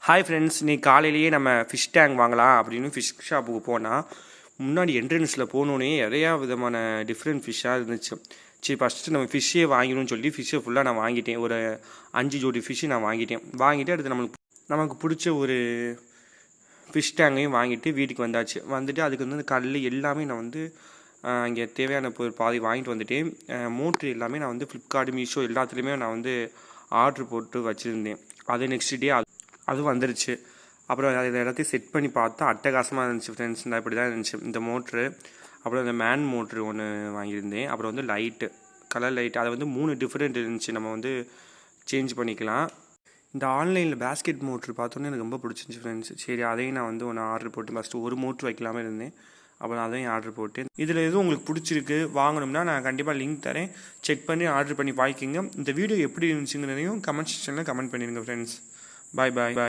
Hi friends, இன்னைக்கு காலையிலேயே நம்ம ஃபிஷ் டேங்க் வாங்கலாம் அப்படின்னு ஃபிஷ் ஷாப்புக்கு போனால் முன்னாடி என்ட்ரன்ஸில் போனோடனே நிறையா விதமான டிஃப்ரெண்ட் ஃபிஷ்ஷாக இருந்துச்சு. சரி, ஃபஸ்ட்டு நம்ம ஃபிஷ்ஷே வாங்கணும்னு சொல்லி ஃபிஷ்ஷை ஃபுல்லாக நான் வாங்கிட்டேன். ஒரு 5 ஜோடி ஃபிஷ்ஷு நான் வாங்கிட்டு அடுத்து நமக்கு பிடிச்ச ஒரு ஃபிஷ் டேங்கையும் வாங்கிட்டு வீட்டுக்கு வந்துட்டு அதுக்கு வந்து கல் எல்லாமே நான் வந்து இங்கே தேவையான பாதி வாங்கிட்டு வந்துட்டேன். மோட்ரு எல்லாமே நான் வந்து ஃப்ளிப்கார்ட், மீஷோ எல்லாத்துலேயுமே நான் வந்து ஆர்டர் போட்டு வச்சுருந்தேன். அது நெக்ஸ்ட் டே அதுவும் வந்துருச்சு. அப்புறம் அதை எல்லாத்தையும் செட் பண்ணி பார்த்தா அட்டகாசமாக இருந்துச்சு ஃப்ரெண்ட்ஸ். இந்த இப்படி தான் இருந்துச்சு இந்த மோட்ரு. அப்புறம் இந்த மேன் மோட்ரு ஒன்று வாங்கியிருந்தேன். அப்புறம் வந்து லைட்டு, கலர் லைட்டு, அதை வந்து 3 டிஃப்ரெண்ட் இருந்துச்சு. நம்ம வந்து சேஞ்ச் பண்ணிக்கலாம். இந்த ஆன்லைனில் பேஸ்கெட் மோட்ரு பார்த்தோன்னே எனக்கு ரொம்ப பிடிச்சிருந்துச்சி ஃப்ரெண்ட்ஸ். சரி, அதையும் நான் வந்து ஒன்று ஆர்டர் போட்டு ஃபஸ்ட்டு ஒரு மோட்ரு வைக்கலாமல் இருந்தேன். அப்புறம் அதையும் ஆர்டர் போட்டேன். இதில் எதுவும் உங்களுக்கு பிடிச்சிருக்கு வாங்கணும்னா நான் கண்டிப்பாக லிங்க் தரேன், செக் பண்ணி ஆர்டர் பண்ணி வாங்கிக்கோங்க. இந்த வீடியோ எப்படி இருந்துச்சுங்கிறதையும் கமெண்ட் செக்ஷனில் கமெண்ட் பண்ணிடுங்க ஃப்ரெண்ட்ஸ். பாய்.